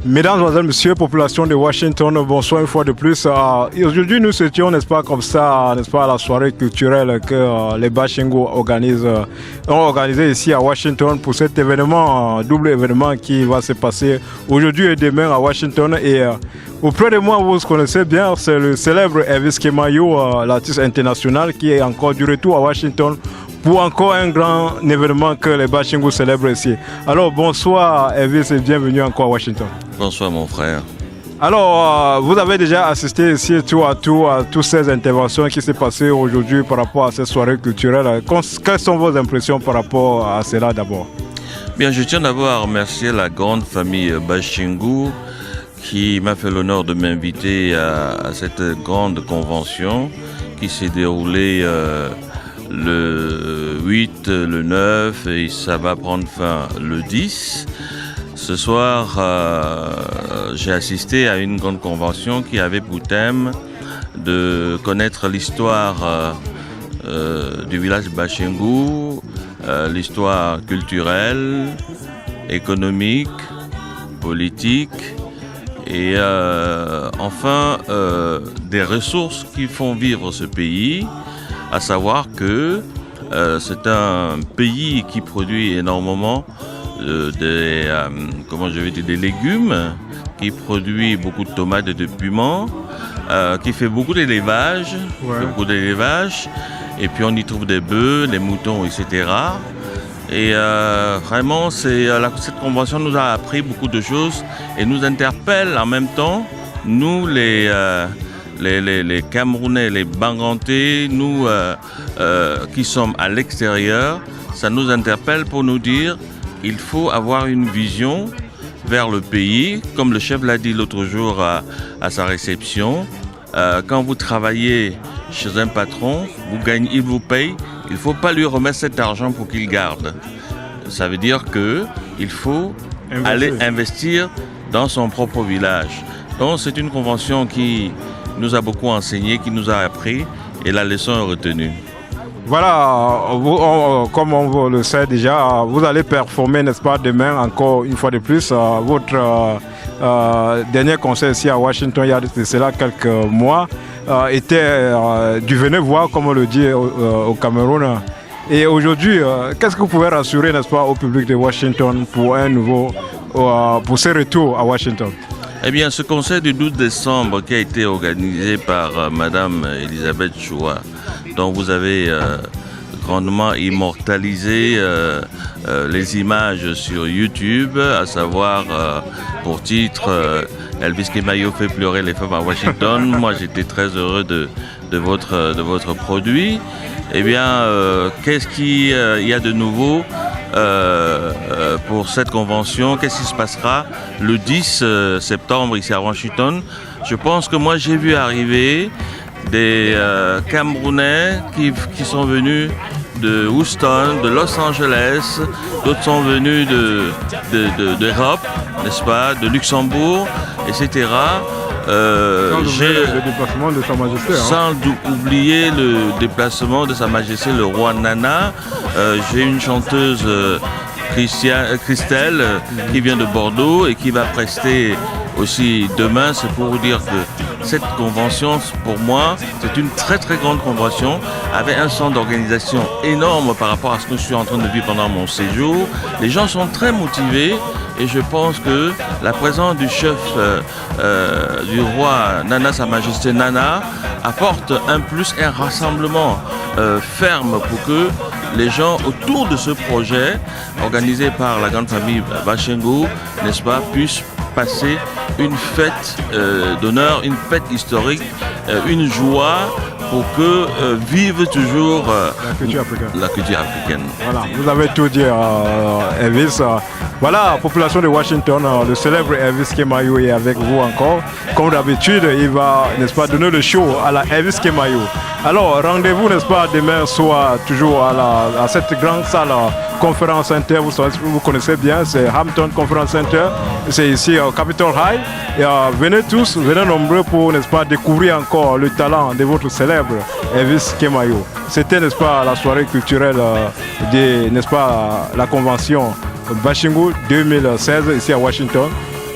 Mesdames, Mademoiselles, Messieurs, population de Washington, bonsoir une fois de plus. Aujourd'hui, nous étions, n'est-ce pas, comme ça, n'est-ce pas, à la soirée culturelle que les Bashingu ont organisé ici à Washington pour cet événement, double événement qui va se passer aujourd'hui et demain à Washington. Et auprès de moi, vous connaissez bien, c'est le célèbre Elvis Kemayo, l'artiste international qui est encore du retour à Washington pour encore un grand événement que les Bashingu célèbrent ici. Alors bonsoir Elvis et bienvenue encore à Washington. Bonsoir mon frère. Alors vous avez déjà assisté ici tout à toutes ces interventions qui s'est passées aujourd'hui par rapport à cette soirée culturelle. Quelles sont vos impressions par rapport à cela d'abord? Bien, je tiens d'abord à remercier la grande famille Bashingu qui m'a fait l'honneur de m'inviter à cette grande convention qui s'est déroulée le 8, le 9 et ça va prendre fin le 10. Ce soir, j'ai assisté à une grande convention qui avait pour thème de connaître l'histoire du village Bashingu, l'histoire culturelle, économique, politique et enfin des ressources qui font vivre ce pays. À savoir que c'est un pays qui produit énormément des légumes, qui produit beaucoup de tomates et de piments, qui fait beaucoup d'élevage, et puis on y trouve des bœufs, des moutons, etc. Et vraiment, cette convention nous a appris beaucoup de choses et nous interpelle en même temps, nous les Camerounais, les Bangantais, nous qui sommes à l'extérieur, ça nous interpelle pour nous dire qu'il faut avoir une vision vers le pays. Comme le chef l'a dit l'autre jour à sa réception, quand vous travaillez chez un patron, il vous paye, il ne faut pas lui remettre cet argent pour qu'il garde. Ça veut dire qu'il faut aller investir dans son propre village. Donc c'est une convention qui nous a beaucoup enseigné, qui nous a appris et la leçon est retenue. Voilà, comme on le sait déjà, vous allez performer, n'est-ce pas, demain encore une fois de plus. Votre dernier concert ici à Washington, il y a de cela quelques mois, était du venez voir, comme on le dit au Cameroun. Et aujourd'hui, qu'est-ce que vous pouvez rassurer, n'est-ce pas, au public de Washington pour pour ce retour à Washington? Eh bien, ce concert du 12 décembre qui a été organisé par Madame Elisabeth Choua, dont vous avez grandement immortalisé les images sur YouTube, à savoir pour titre Elvis Kemayo fait pleurer les femmes à Washington. Moi, j'étais très heureux de votre produit. Eh bien, qu'est-ce qu'il y a de nouveau pour cette convention? Qu'est-ce qui se passera le 10 septembre ici à Washington? Je pense que moi j'ai vu arriver des Camerounais qui sont venus de Houston, de Los Angeles, d'autres sont venus d'Europe, n'est-ce pas, de Luxembourg, etc. Le déplacement de Sa Majesté. Sans oublier le déplacement de Sa Majesté le roi Nana. J'ai une chanteuse Christelle qui vient de Bordeaux et qui va prester aussi demain. C'est pour vous dire que cette convention, pour moi, c'est une très très grande convention avec un sens d'organisation énorme par rapport à ce que je suis en train de vivre pendant mon séjour. Les gens sont très motivés et je pense que la présence du chef du roi Nana, Sa Majesté Nana, apporte un plus, un rassemblement ferme pour que les gens autour de ce projet organisé par la grande famille Bashingu, n'est-ce pas, puissent passer une fête d'honneur, une fête historique, une joie pour que vive toujours la culture africaine. Voilà, vous avez tout dit, Elvis. Voilà, population de Washington, le célèbre Elvis Kemayo est avec vous encore. Comme d'habitude, il va, n'est-ce pas, donner le show à la Elvis Kemayo. Alors, rendez-vous, n'est-ce pas, demain soir, toujours à cette grande salle Conférence Center. Vous connaissez bien, c'est Hampton Conference Center. C'est ici au Capitol High. Et, venez tous, venez nombreux pour, n'est-ce pas, découvrir encore le talent de votre célèbre Elvis Kemayo. C'était, n'est-ce pas, la soirée culturelle de, n'est-ce pas, la convention Bashingu 2016 ici à Washington.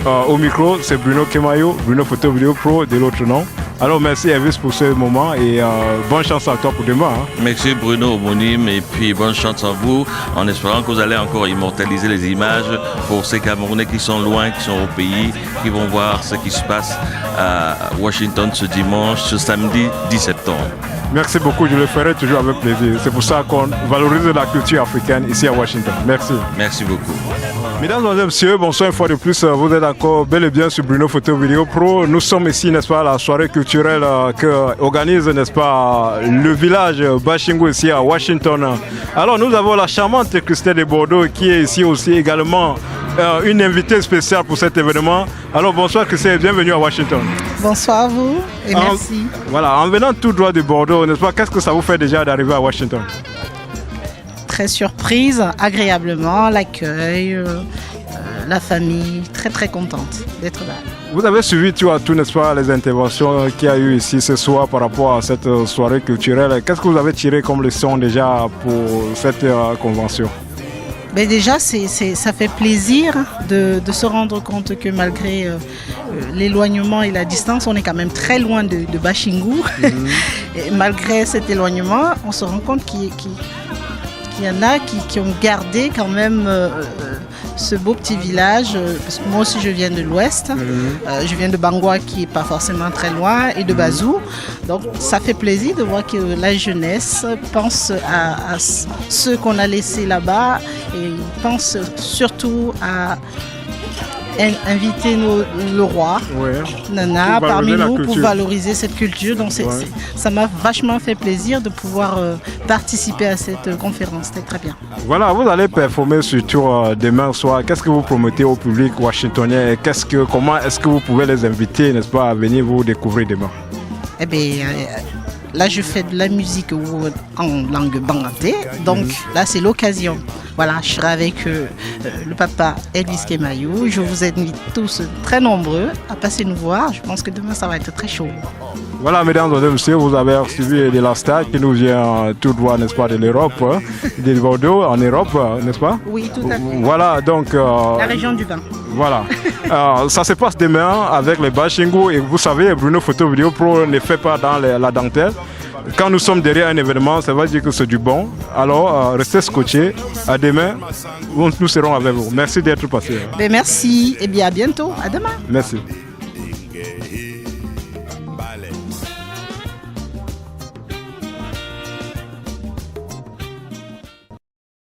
Au micro, c'est Bruno Kemayo, Bruno Photo Vidéo Pro de l'autre nom. Alors merci Elvis pour ce moment et bonne chance à toi pour demain. Hein. Merci Bruno homonyme et puis bonne chance à vous en espérant que vous allez encore immortaliser les images pour ces Camerounais qui sont loin, qui sont au pays, qui vont voir ce qui se passe à Washington ce dimanche, ce samedi 10 septembre. Merci beaucoup, je le ferai toujours avec plaisir. C'est pour ça qu'on valorise la culture africaine ici à Washington. Merci. Merci beaucoup. Mesdames et messieurs, bonsoir une fois de plus. Vous êtes encore bel et bien sur Bruno Photo Vidéo Pro. Nous sommes ici, n'est-ce pas, à la soirée culturelle que organise, n'est-ce pas, le village Bashingo ici à Washington. Alors nous avons la charmante Christelle de Bordeaux qui est ici aussi également une invitée spéciale pour cet événement. Alors bonsoir Christelle, bienvenue à Washington. Bonsoir à vous et merci. Voilà, en venant tout droit de Bordeaux, n'est-ce pas, qu'est-ce que ça vous fait déjà d'arriver à Washington? Très surprise, agréablement, l'accueil, la famille, très très contente d'être là. Vous avez suivi tout, n'est-ce pas, les interventions qu'il y a eu ici ce soir par rapport à cette soirée culturelle. Qu'est-ce que vous avez tiré comme leçon déjà pour cette convention? Mais déjà, ça fait plaisir de se rendre compte que malgré l'éloignement et la distance, on est quand même très loin de Bashingo. Et malgré cet éloignement, on se rend compte qu'il y en a qui ont gardé quand même ce beau petit village. Parce que moi aussi je viens de l'ouest, je viens de Bangwa qui n'est pas forcément très loin et de Bazou. Donc ça fait plaisir de voir que la jeunesse pense à ceux qu'on a laissés là-bas et pense surtout à inviter le roi, Nana, parmi nous pour valoriser cette culture. Donc ça m'a vachement fait plaisir de pouvoir participer à cette conférence. C'était très bien. Voilà, vous allez performer surtout demain soir. Qu'est-ce que vous promettez au public washingtonien et comment est-ce que vous pouvez les inviter, n'est-ce pas, à venir vous découvrir demain? Eh bien, là je fais de la musique en langue bangladesh, donc là c'est l'occasion. Voilà, je serai avec le papa Elvis Kemayou. Je vous invite tous très nombreux à passer nous voir. Je pense que demain ça va être très chaud. Voilà, mesdames et messieurs, vous avez suivi de la star qui nous vient tout droit, n'est-ce pas, de l'Europe, de Bordeaux en Europe, n'est-ce pas? Oui, tout à fait. Voilà, donc... la région du Bain. Voilà. Ça se passe demain avec les Bashingo et vous savez, Bruno Photo Vidéo Pro ne fait pas dans la dentelle. Quand nous sommes derrière un événement, ça veut dire que c'est du bon. Alors, restez scotchés. À demain, nous serons avec vous. Merci d'être passé. Merci et bien à bientôt. À demain. Merci.